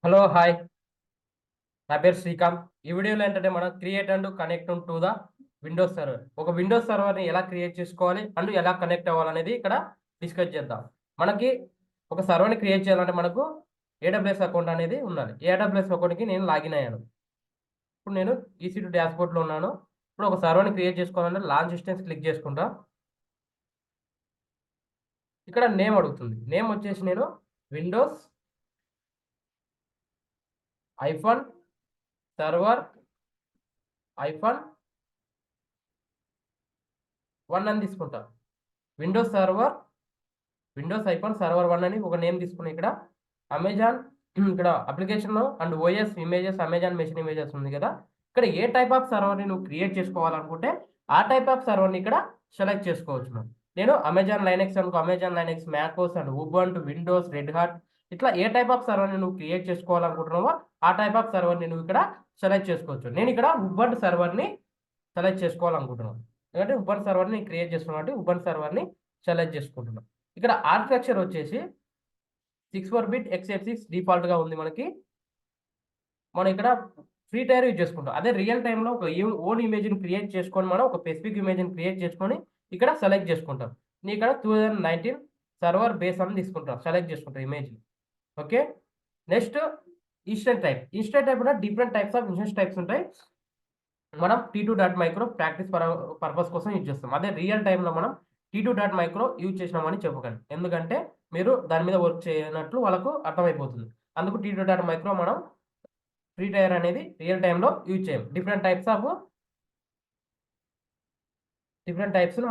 Hello hi, నా పేరు శ్రీకాంత్. ఈ వీడియోలో ఏంటంటే మనం create and connect to the Windows server. ఒక విండోస్ సర్వర్ని ఎలా క్రియేట్ చేసుకోవాలి అండ్ ఎలా కనెక్ట్ అవ్వాలనేది ఇక్కడ డిస్కస్ చేద్దాం. మనకి ఒక సర్వర్ని క్రియేట్ చేయాలంటే మనకు ఏడబ్ల్యూఎస్ అకౌంట్ అనేది ఉండాలి. ఏడబ్ల్యూఎస్ అకౌంట్కి నేను లాగిన్ అయ్యాను. ఇప్పుడు నేను EC2 డాష్బోర్డ్లో ఉన్నాను. ఇప్పుడు ఒక సర్వర్ని క్రియేట్ చేసుకోవాలంటే లాంచ్ ఇన్స్టెన్స్ క్లిక్ చేసుకుంటా. ఇక్కడ నేమ్ అడుగుతుంది. నేమ్ వచ్చేసి నేను విండోస్ ఐఫోన్ సర్వర్ ఐఫోన్ 1 అని తీసుకుంటా. విండోస్ ఐఫోన్ సర్వర్ 1 అని ఒక నేమ్ తీసుకుని ఇక్కడ అమెజాన్ ఇక్కడ application and OS images Amazon machine images ఉంది కదా. ఇక్కడ ఏ టైప్ ఆఫ్ సర్వర్ని నువ్వు క్రియేట్ చేసుకోవాలనుకుంటే ఆ టైప్ ఆఫ్ సర్వర్ని ఇక్కడ సెలెక్ట్ చేసుకోవచ్చు. నేను అమెజాన్ లైనెక్స్ అనుకో, Amazon Linux macOS and Ubuntu Windows Red Hat ఇట్లా ఏ టైప్ ఆఫ్ సర్వర్ని నువ్వు క్రియేట్ చేసుకోవాలనుకుంటున్నావో ఆ టైప్ ఆఫ్ సర్వర్ని నువ్వు ఇక్కడ సెలెక్ట్ చేసుకోవచ్చు. నేను ఇక్కడ ఉబంటు సర్వర్ని సెలెక్ట్ చేసుకోవాలనుకుంటున్నాను. ఎందుకంటే ఉబంటు సర్వర్ని క్రియేట్ చేసుకున్నాను కాబట్టి ఉబంటు సర్వర్ని సెలెక్ట్ చేసుకుంటున్నాను. ఇక్కడ ఆర్కిటెక్చర్ వచ్చేసి 64 బిట్ x86 డిఫాల్ట్గా ఉంది మనకి. మనం ఇక్కడ ఫ్రీ టైర్ యూజ్ చేసుకుంటాం. అదే రియల్ టైంలో ఒక ఓన్ ఇమేజ్ని క్రియేట్ చేసుకొని మనం ఒక స్పెసిఫిక్ ఇమేజ్ని క్రియేట్ చేసుకొని ఇక్కడ సెలెక్ట్ చేసుకుంటాం. నేను ఇక్కడ 2019 సర్వర్ బేస్ అని తీసుకుంటాం, సెలెక్ట్ చేసుకుంటాం ఇమేజ్ని. ఓకే, నెక్స్ట్ ఇన్స్టెంట్ టైప్ కూడా different types of instance types ఉంటాయి. మనం T2.micro ప్రాక్టీస్ పర్పస్ కోసం యూజ్ చేస్తాం. అదే రియల్ టైంలో మనం T2.micro యూజ్ చేసినామని చెప్పకండి, ఎందుకంటే మీరు దాని మీద వర్క్ చేయనట్లు వాళ్ళకు అర్థమైపోతుంది. అందుకు T2.micro మనం ఫ్రీ టైర్ అనేది రియల్ టైంలో యూజ్ చేయం. డిఫరెంట్ టైప్స్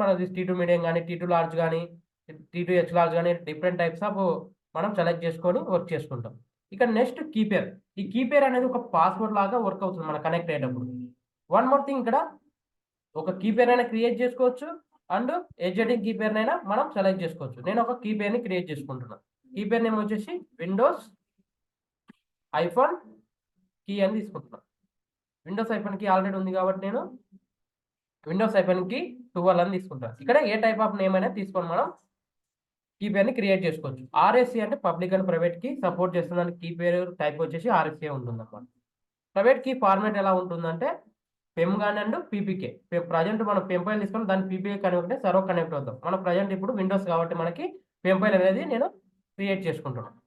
మనం T2 మీడియం కానీ T2 లార్జ్ కానీ T2H లార్జ్ కానీ డిఫరెంట్ టైప్స్ ఆఫ్ మనం సెలెక్ట్ చేసుకొని వర్క్ చేసుకుంటాం. ఇక నెక్స్ట్ కీపేర్. ఈ కీపేర్ అనేది ఒక పాస్వర్డ్ లాగా వర్క్ అవుతుంది మనం కనెక్ట్ అయ్యేటప్పుడు. వన్ మోర్ థింగ్, ఇక్కడ ఒక కీపేర్ అయినా క్రియేట్ చేసుకోవచ్చు అండ్ ఎడ్జెటింగ్ కీపేర్ అయినా మనం సెలెక్ట్ చేసుకోవచ్చు. నేను ఒక కీపేర్ని క్రియేట్ చేసుకుంటున్నాను. కీపేర్ నేమ్ వచ్చేసి విండోస్ ఐఫోన్ కీ అని తీసుకుంటున్నాను. విండోస్ ఐఫోన్ కీ ఆల్రెడీ ఉంది కాబట్టి నేను విండోస్ ఐఫోన్ కీ 12 అని తీసుకుంటాను. ఇక్కడ ఏ టైప్ ఆఫ్ నేమ్ అనేది తీసుకొని మనం కీపేర్ని క్రియేట్ చేసుకోవచ్చు. RSA అంటే పబ్లిక్ అండ్ ప్రైవేట్ కి సపోర్ట్ చేస్తుంది. కీపేర్ టైప్ వచ్చేసి RSA ఉంటుంది అన్నమాట. ప్రైవేట్ కీ ఫార్మాట్ ఎలా ఉంటుందంటే పెమ్గాన్ అండ్ పీపీకే. ప్రజెంట్ మనం పెమ్ ఫైల్ తీసుకొని దాన్ని పీపీకే కనెక్ట్ సర్వర్ కనెక్ట్ అవుతాం. మన ప్రజెంట్ ఇప్పుడు విండోస్ కాబట్టి మనకి పెమ్ ఫైల్ అనేది నేను క్రియేట్ చేసుకుంటున్నాను.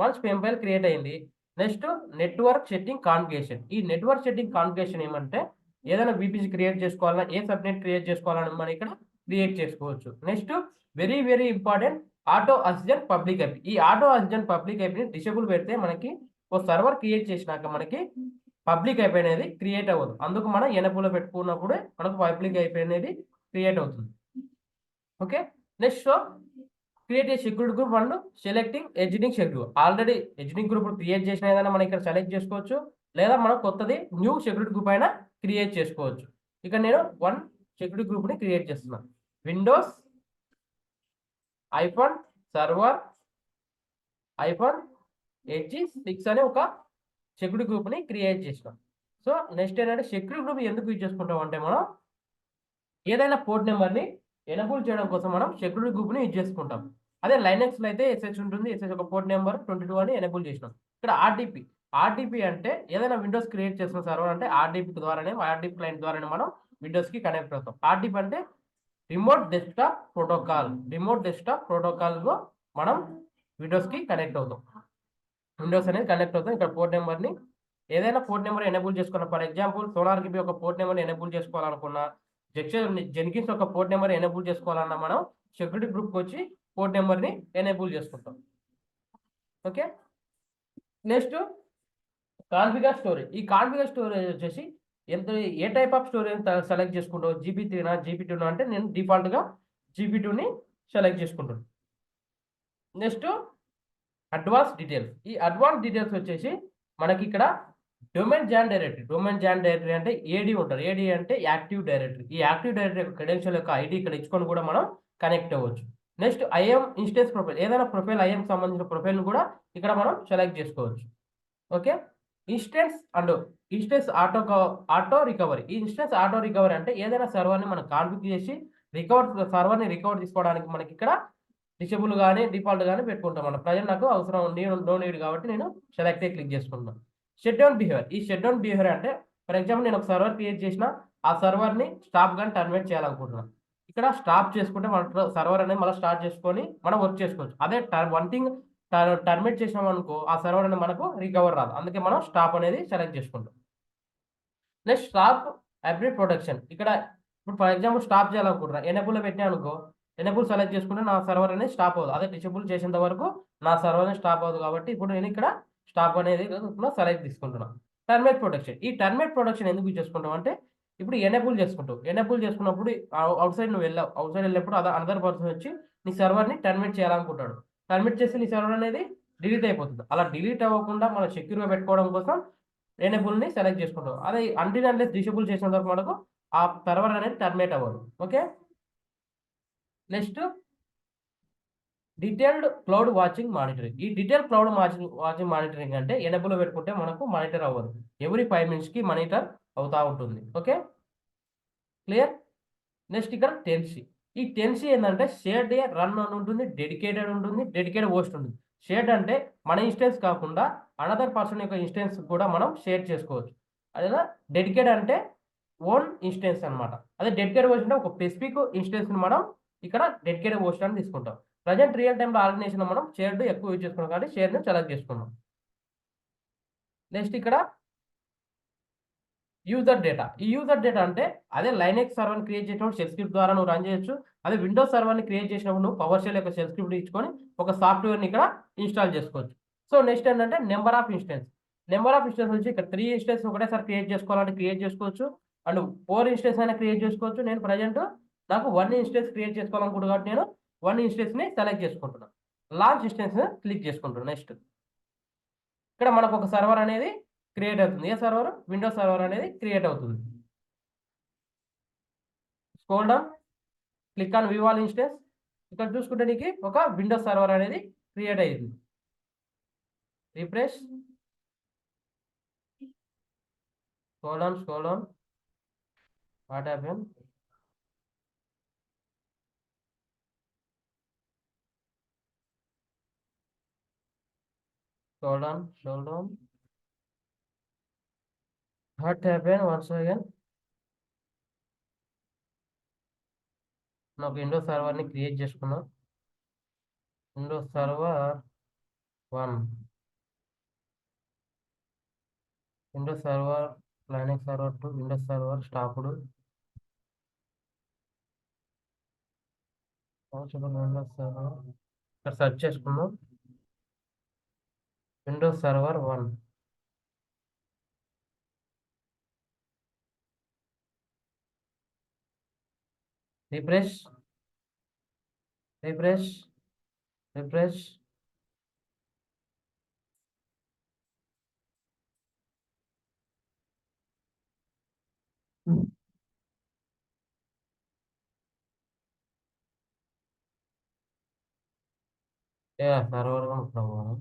వన్స్ పెమ్ ఫైల్ క్రియేట్ అయింది, నెక్స్ట్ నెట్వర్క్ సెట్టింగ్ కాన్ఫిగరేషన్. ఈ నెట్వర్క్ సెట్టింగ్ కాన్ఫిగరేషన్ ఏమంటే ఏదైనా VPC క్రియేట్ చేసుకోవాలన్నా, ఏ సబ్నెట్ క్రియేట్ చేసుకోవాలని మనం ఇక్కడ క్రియేట్ చేసుకోవచ్చు. Next very very important, auto assistant public IP. ఈ ఆటో అసిస్టెంట్ పబ్లిక్ ఐపీని డిసేబుల్ పెడితే మనకి ఒక సర్వర్ క్రియేట్ చేసినాక మనకి పబ్లిక్ ఐపీ అనేది క్రియేట్ అవ్వదు. అందుకు మనం ఎనబుల్ పెట్టుకున్నప్పుడే మనకు పబ్లిక్ ఐపీ అనేది క్రియేట్ అవుతుంది. Okay, next create a security group and selecting exiting security. Already exiting group create చేసిన ఏదైనా మనం ఇక్కడ సెలెక్ట్ చేసుకోవచ్చు, లేదా మనం కొత్తది న్యూ సెక్యూరిటీ గ్రూప్ అయినా క్రియేట్ చేసుకోవచ్చు. ఇక నేను 1 సెక్యూరిటీ గ్రూప్ని క్రియేట్ చేస్తున్నాను. Windows iPhone server iPhone H6 అనే ఒక సెక్యూరిటీ గ్రూప్ని క్రియేట్ చేసినాం. సో నెక్స్ట్ ఏంటంటే సెక్యూరిటీ గ్రూప్ ఎందుకు యూజ్ చేసుకుంటాం అంటే మనం ఏదైనా పోర్ట్ నెంబర్ని ఎనబుల్ చేయడం కోసం మనం సెక్యూరిటీ గ్రూప్ని యూజ్ చేసుకుంటాం. అదే లైనెక్స్లో అయితే SH ఉంటుంది. SH ఒక పోర్ట్ నెంబర్ 22 అని ఎనబుల్ చేసినాం. ఇక్కడ ఆర్డిపి అంటే ఏదైనా విండోస్ క్రియేట్ చేసిన సర్వర్ అంటే ఆర్డిపి క్లయింట్ ద్వారానే మనం విండోస్కి కనెక్ట్ అవుతాం. ఆర్డిపి అంటే రిమోట్ డెస్క్టాప్ ప్రోటోకాల్లో మనం విండోస్కి కనెక్ట్ అవుతాం. విండోస్ అనేది కనెక్ట్ అవుతాం. ఇక్కడ పోర్ట్ నెంబర్ని ఏదైనా పోర్ట్ నెంబర్ ఎనేబుల్ చేసుకున్న, ఫర్ ఎగ్జాంపుల్ సోలార్కి ఒక పోర్ట్ నెంబర్ ఎనేబుల్ చేసుకోవాలనుకున్నా, జెన్కిన్స్ ఒక పోర్ట్ నెంబర్ ఎనేబుల్ చేసుకోవాలన్నా మనం సెక్యూరిటీ గ్రూప్కి వచ్చి పోర్ట్ నెంబర్ని ఎనేబుల్ చేసుకుంటాం. Okay, next configure storage. ఈ కాన్ఫిగర్ స్టోరేజ్ వచ్చేసి ఏ టైప్ ఆఫ్ స్టోరేజ్ సెలెక్ట్ చేసుకుంటావు, GB3 GB2 అంటే నేను డిఫాల్ట్గా GB2ని సెలెక్ట్ చేసుకుంటాను. Next advance details. ఈ అడ్వాన్స్ డీటెయిల్స్ వచ్చేసి మనకి ఇక్కడ డొమైన్ జాన్ డైరెక్టరీ అంటే ఏడీ ఉంటారు. ఏడీ అంటే యాక్టివ్ డైరెక్టరీ. ఈ యాక్టివ్ డైరెక్టరీ యొక్క క్రెడెన్షియల్ యొక్క ఐడి ఇక్కడ ఇచ్చుకొని కూడా మనం కనెక్ట్ అవ్వచ్చు. నెక్స్ట్ IAM ఇన్స్టెన్స్ ప్రొఫైల్, ఏదైనా ప్రొఫైల్ IAM సంబంధించిన ప్రొఫైల్ని కూడా ఇక్కడ మనం సెలెక్ట్ చేసుకోవచ్చు. Okay, instance auto recovery. ఈ ఇన్స్టెన్స్ ఆటో రికవరీ అంటే ఏదైనా సర్వర్ని మనం కాన్ఫిగర్ చేసి సర్వర్ని రికవర్ తీసుకోవడానికి మనకి ఇక్కడ డిసేబుల్ కానీ డిఫాల్ట్ కానీ పెట్టుకుంటాం మనం. ప్రజెంట్ నాకు అవసరం నో నీడ్ కాబట్టి నేను సెలెక్ట్ క్లిక్ చేసుకుంటాను. Shut down behaviour. ఈ షట్ డౌన్ బిహేవియర్ అంటే ఫర్ ఎగ్జాంపుల్ నేను ఒక సర్వర్ క్రియేట్ చేసిన ఆ సర్వర్ని స్టాప్ కానీ టర్మినేట్ చేయాలనుకుంటున్నాను. ఇక్కడ స్టాప్ చేసుకుంటే మన సర్వర్ అనేది మళ్ళీ స్టార్ట్ చేసుకొని మనం వర్క్ చేసుకోవచ్చు. అదే వన్ థింగ్ టర్మినేట్ చేసినాం అనుకో ఆ సర్వర్ అనేది మనకు రికవర్ రాదు. అందుకే మనం స్టాప్ అనేది సెలెక్ట్ చేసుకుంటాం. Next stop hybrid protection. ఇక్కడ ఇప్పుడు ఫర్ ఎగ్జాంపుల్ స్టాప్ చేయాలనుకుంటున్నా ఎనేబుల్ పెట్టినా అనుకో ఎనేబుల్ సెలెక్ట్ చేసుకుంటే నా సర్వర్ అనేది స్టాప్ అవ్వదు. అదే డిసేబుల్ చేసేంత వరకు నా సర్వర్ అనేది స్టాప్ అవ్వదు. కాబట్టి ఇప్పుడు నేను ఇక్కడ స్టాప్ అనేది సెలెక్ట్ తీసుకుంటున్నాను. Terminate protection. ఈ టర్మినేట్ ప్రొటెక్షన్ ఎందుకు యూజ్ చేసుకుంటాం అంటే ఇప్పుడు ఎనేబుల్ చేసుకుంటావు. ఎనేబుల్ చేసుకున్నప్పుడు అవుట్ సైడ్ నువ్వు వెళ్ళావు. అవుట్ సైడ్ వెళ్ళినప్పుడు అనదర్ పర్సన్ వచ్చి నీ సర్వర్ని టర్మినేట్ చేయాలనుకుంటాడు. టర్మినేట్ చేసి నీ సర్వర్ అనేది డిలీట్ అయిపోతుంది. అలా డిలీట్ అవ్వకుండా మనం సెక్యూర్గా పెట్టుకోవడం కోసం ఎనేబుల్ని సెలెక్ట్ చేసుకుంటాం. అదే అంటిల్ అన్లెస్ డిసేబుల్ చేసిన వరకు మనకు ఆ సర్వర్ అనేది టర్మినేట్ అవ్వదు. Okay. Next detailed cloud watching monitoring. ఈ డీటెయిల్ క్లౌడ్ వాచింగ్ మానిటరింగ్ అంటే ఎనేబుల్ పెట్టుకుంటే మనకు మానిటర్ అవ్వదు. ఎవ్రీ 5 మినిట్స్కి మానిటర్ అవుతూ ఉంటుంది. Okay, clear. నెక్స్ట్ ఇక్కడ టెన్సీ. ఈ టెన్సీ ఏంటంటే షేర్డ్ రన్ అని ఉంటుంది, డెడికేటెడ్ ఉంటుంది, డెడికేటెడ్ హోస్ట్ ఉంటుంది. షేర్డ్ అంటే మన ఇన్స్టెన్స్ కాకుండా అనదర్ పర్సన్ యొక్క ఇన్స్టెన్స్ కూడా మనం షేర్ చేసుకోవచ్చు. అదే డెడికేటెడ్ అంటే ఓన్ ఇన్స్టెన్స్ అనమాట. అదే డెడికేటెడ్ హోస్ట్ అంటే ఒక స్పెసిఫిక్ ఇన్స్టెన్స్ని మనం ఇక్కడ డెడికేటెడ్ హోస్ట్ అని తీసుకుంటాం. ప్రజెంట్ రియల్ టైంలో ఆర్గనైజేషన్ మనం షేర్డ్ ఎక్కువ యూజ్ చేసుకున్నాం కాబట్టి షేర్ని సెలెక్ట్ చేసుకున్నాం. నెక్స్ట్ ఇక్కడ యూజర్ డేటా. ఈ యూజర్ డేటా అంటే అదే లైనెక్స్ సర్వర్ని క్రియేట్ చేసినప్పుడు షెల్ స్క్రిప్ట్ ద్వారా నువ్వు రన్ చేయొచ్చు. అదే విండోస్ సర్వర్ని క్రియేట్ చేసినప్పుడు నువ్వు పవర్ షెల్ యొక్క షెల్ స్క్రిప్ట్ ఇచ్చుకొని ఒక సాఫ్ట్వేర్ని ఇక్కడ ఇన్స్టాల్ చేసుకోవచ్చు. సో నెక్స్ట్ ఏంటంటే number of instance. Number of instance వచ్చి ఇక్కడ 3 ఇన్స్టెన్స్ ఒకటేసారి క్రియేట్ చేసుకోవాలంటే క్రియేట్ చేసుకోవచ్చు. అండ్ 4 ఇన్స్టెన్స్ అయినా క్రియేట్ చేసుకోవచ్చు. నేను ప్రజెంట్ నాకు 1 ఇన్స్టెన్స్ క్రియేట్ చేసుకోవాలనుకుంటున్నాను కాబట్టి నేను 1 ఇన్స్టెన్స్ని సెలెక్ట్ చేసుకుంటున్నాను. లాంచ్ ఇన్స్టెన్స్ క్లిక్ చేసుకుంటున్నాను. నెక్స్ట్ ఇక్కడ మనకు ఒక సర్వర్ అనేది క్రియేట్ అవుతుంది. ఏ సర్వర్? విండోస్ సర్వర్ అనేది క్రియేట్ అవుతుంది. Scroll down, click on view all instance. ఇక్కడ చూసుకుంటే నీకు ఒక విండోస్ సర్వర్ అనేది క్రియేట్ అయ్యింది. Refresh, scroll down, what happen? Scroll down, what happen? Once again నాకు విండోస్ సర్వర్ని క్రియేట్ చేసుకున్నాం. Windows server 1, Windows server, Linux server 2, Windows server stopped. Windows server ఇక్కడ search చేసుకున్నాం. Windows server 1. రిఫ్రెష్, సర్వర్ అనుకున్నాము.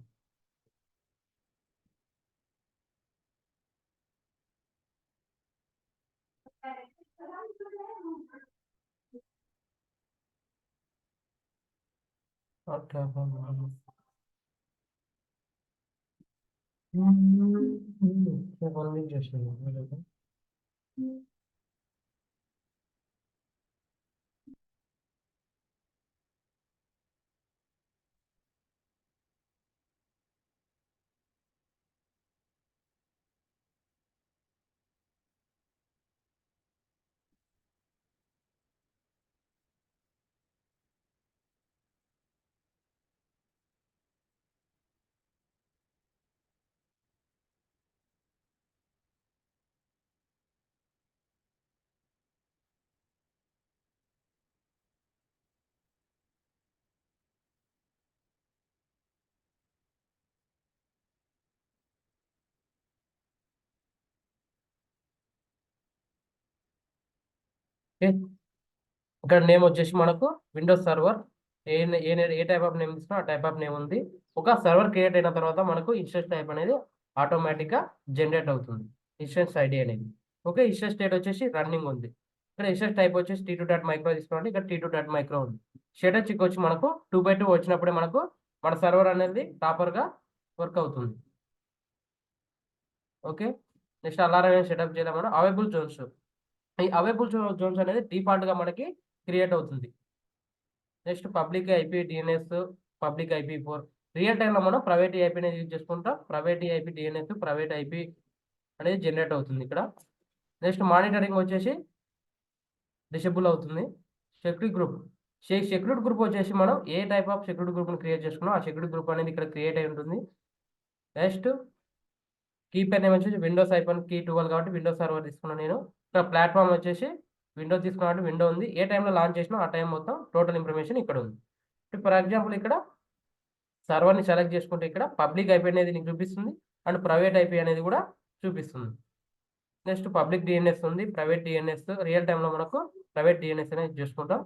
చేసాను. ఇక్కడ name వచ్చేసి మనకు Windows server A type of name ఇస్తున్నా ఆ టైప్ ఆఫ్ నేమ్ ఉంది. ఒక సర్వర్ క్రియేట్ అయిన తర్వాత మనకు ఇన్స్టెన్స్ టైప్ అనేది ఆటోమేటిక్గా జనరేట్ అవుతుంది. ఇన్స్టెన్స్ ఐడి అనేది. ఓకే, ఇన్స్టెన్స్ స్టేట్ వచ్చేసి రన్నింగ్ ఉంది. ఇక్కడ ఎస్ఎస్ టైప్ వచ్చేసి T2 డాట్ మైక్రో తీసుకోండి. ఇక్కడ T2 డాట్ మైక్రో ఉంది. షటర్ చిక్ వచ్చి మనకు 2x2 వచ్చినప్పుడే మనకు మన సర్వర్ అనేది ప్రాపర్గా వర్క్ అవుతుంది. ఓకే, నెక్స్ట్ అలారం సెటప్ చేయాలి. మనం అవైలబుల్ జోన్స్, ఈ అవైలబుల్ జోన్స్ అనేది డిఫాల్ట్గా మనకి క్రియేట్ అవుతుంది. Next public IP DNS, public IP4 real టైంలో మనం ప్రైవేట్ ఐపీ అనేది యూజ్ చేసుకుంటాం. Private IP DNS, private IP అనేది జనరేట్ అవుతుంది ఇక్కడ. నెక్స్ట్ మానిటరింగ్ వచ్చేసి డిసేబుల్ అవుతుంది. సెక్యూరిటీ గ్రూప్, సెక్యూరిటీ గ్రూప్ వచ్చేసి మనం ఏ టైప్ ఆఫ్ సెక్యూరిటీ గ్రూప్ని క్రియేట్ చేసుకున్నాం ఆ సెక్యూరిటీ గ్రూప్ అనేది ఇక్కడ క్రియేట్ అయి ఉంటుంది. నెక్స్ట్ కీపర్ నేమ్ వచ్చేసి విండోస్ ఐఫోన్ కీ 12 కాబట్టి విండోస్ సర్వర్ తీసుకున్నాను నేను. ఇక్కడ ప్లాట్ఫామ్ వచ్చేసి విండోస్ తీసుకున్నట్టు విండో ఉంది. ఏ టైంలో లాంచ్ చేసినా ఆ టైం మొత్తం టోటల్ ఇన్ఫర్మేషన్ ఇక్కడ ఉంది. ఫర్ ఎగ్జాంపుల్ ఇక్కడ సర్వర్ని సెలెక్ట్ చేసుకుంటే ఇక్కడ పబ్లిక్ ఐపీ అనేది నీకు చూపిస్తుంది అండ్ ప్రైవేట్ ఐపీ అనేది కూడా చూపిస్తుంది. నెక్స్ట్ పబ్లిక్ డిఎన్ఎస్ ఉంది, ప్రైవేట్ డిఎన్ఎస్ రియల్ టైంలో మనకు ప్రైవేట్ డిఎన్ఎస్ అనేది చూసుకుంటాం.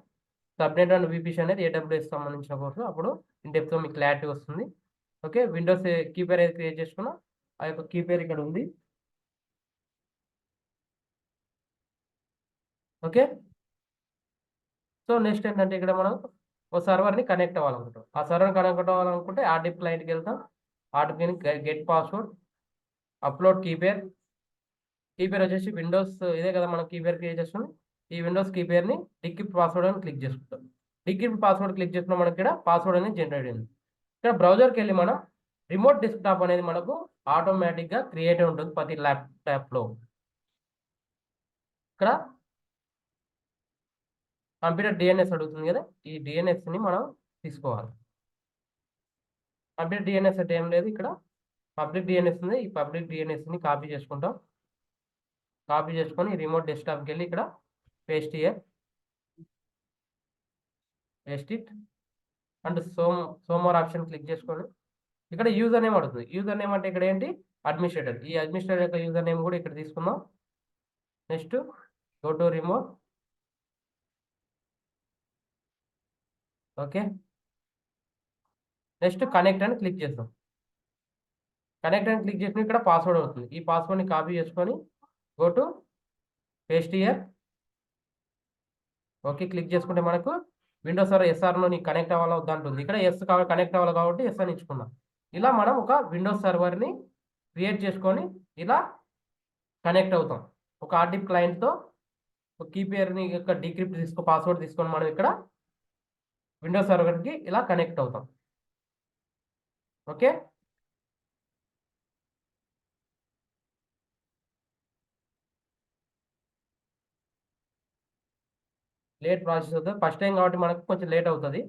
సబ్నెట్ అండ్ VPC అనేది AWS సంబంధించిన కోర్సు, అప్పుడు ఇన్ డెప్త్లో మీకు క్లారిటీ వస్తుంది. ఓకే, విండోస్ కీపేర్ ఏది క్రియేట్ చేసుకున్నా ఆ యొక్క కీపేర్ ఇక్కడ ఉంది. ఓకే, సో నెక్స్ట్ ఏంటంటే ఇక్కడ మనం ఒక సర్వర్ని కనెక్ట్ అవ్వాలనుకుంటాం. ఆ సర్వర్ని కనెక్ట్ అవ్వాలనుకుంటే RDP క్లయింట్కి వెళ్తాం. RDPని get password, upload key pair. Key pair వచ్చేసి విండోస్ ఇదే కదా మనం కీపేర్ క్రియేట్ చేస్తున్నాం. ఈ విండోస్ కీపేర్ని డిక్రిప్ట్ పాస్వర్డ్ అని క్లిక్ చేసుకుంటాం. డిక్రిప్ట్ పాస్వర్డ్ క్లిక్ చేసిన మనకి ఇక్కడ పాస్వర్డ్ అనేది జనరేట్ అయింది. ఇక్కడ బ్రౌజర్కి వెళ్ళి మనం రిమోట్ డెస్క్టాప్ అనేది మనకు ఆటోమేటిక్గా క్రియేట్ అయి ఉంటుంది ప్రతి ల్యాప్టాప్లో. ఇక్కడ కంప్యూటర్ DNS అడుగుతుంది కదా, ఈ DNSని మనం తీసుకోవాలి. కంప్యూటర్ DNS అంటే ఏం లేదు, ఇక్కడ పబ్లిక్ DNS ఉంది. ఈ పబ్లిక్ DNSని కాపీ చేసుకుంటాం. కాపీ చేసుకొని రిమోట్ డెస్క్టాప్కి వెళ్ళి ఇక్కడ పేస్ట్ ఇట్ అండ్ సోమవారం ఆప్షన్ క్లిక్ చేసుకోండి. ఇక్కడ యూజర్ నేమ్ అడుగుతుంది. యూజర్ నేమ్ అంటే ఇక్కడ ఏంటి, అడ్మినిస్ట్రేటర్. ఈ అడ్మినిస్ట్రేటర్ యొక్క యూజర్ నేమ్ కూడా ఇక్కడ తీసుకుందాం. Next go to remote. Okay, next connect అని క్లిక్ చేస్తాం. కనెక్ట్ అని క్లిక్ చేసిన ఇక్కడ పాస్వర్డ్ అవుతుంది. ఈ పాస్వర్డ్ని కాపీ చేసుకొని go to paste here. Okay, click చేసుకుంటే మనకు విండోస్ సర్వర్ SRలో నీకు కనెక్ట్ అవ్వాలో వద్దంటుంది. ఇక్కడ ఎస్ కనెక్ట్ అవ్వాలి కాబట్టి ఎస్ అని ఇచ్చుకున్నాం. ఇలా మనం ఒక విండోస్ సర్వర్ని క్రియేట్ చేసుకొని ఇలా కనెక్ట్ అవుతాం. ఒక RDP క్లయింట్తో ఒక కీపేర్ని యొక్క డీక్రిప్ట్ పాస్వర్డ్ తీసుకొని మనం ఇక్కడ విండోస్ సర్వర్కి ఇలా కనెక్ట్ అవుతాం. ఓకే, లేట్ ప్రాసెస్ అవుతుంది. ఫస్ట్ టైం కాబట్టి మనకు కొంచెం లేట్ అవుతుంది.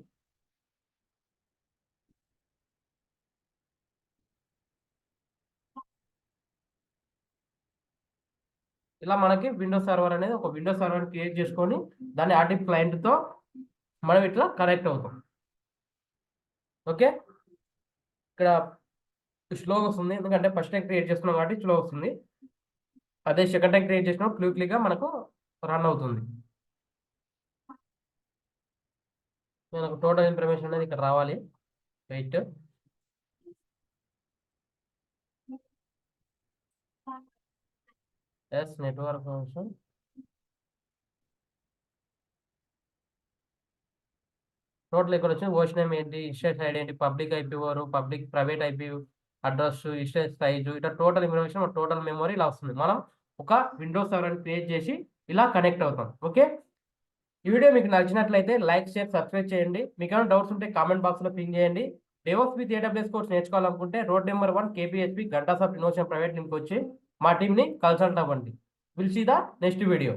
ఇలా మనకి విండోస్ సర్వర్ అనేది ఒక విండోస్ సర్వర్ క్రియేట్ చేసుకొని దాన్ని RDP క్లయింట్తో మనం ఇట్లా కనెక్ట్ అవుతాం. ఓకే, ఇక్కడ స్లో వస్తుంది ఎందుకంటే ఫస్ట్ టైం క్రియేట్ చేస్తున్నాం కాబట్టి స్లో వస్తుంది. అదే సెకండ్ టైం క్రియేట్ చేసినప్పుడు క్విక్లీగా మనకు రన్ అవుతుంది. మనకు టోటల్ ఇన్ఫర్మేషన్ అనేది ఇక్కడ రావాలి. వెయిట్, ఎస్ నెట్వర్క్ ఫంక్షన్. టోటల్ ఇక్కడ వచ్చి ఓషన్ నేమ్ ఏంటి, ఇస్టేట్ సైడ్ ఏంటి, public IP4, public private IP address, ఇస్టేట్ సైజు, ఇట్లా టోటల్ ఇన్ఫర్మేషన్, టోటల్ మెమరీ ఇలా వస్తుంది. మనం ఒక విండోస్ సర్వర్ క్రియేట్ చేసి ఇలా కనెక్ట్ అవుతాం. ఓకే, ఈ వీడియో మీకు నచ్చినట్లయితే లైక్, షేర్, సబ్స్క్రైబ్ చేయండి. మీకు ఏమైనా డౌట్స్ ఉంటే కామెంట్ బాక్స్లో పింగ్ చేయండి. డెవోప్స్ విత్ AWS కోర్స్ నేర్చుకోవాలనుకుంటే రోడ్ నెంబర్ 1 KPHP గంటా సాఫ్ట్ ఇన్నోవేషన్ ప్రైవేట్ లింక్ వచ్చి మా టీంని కన్సల్ట్ అవ్వండి. Will see the next video.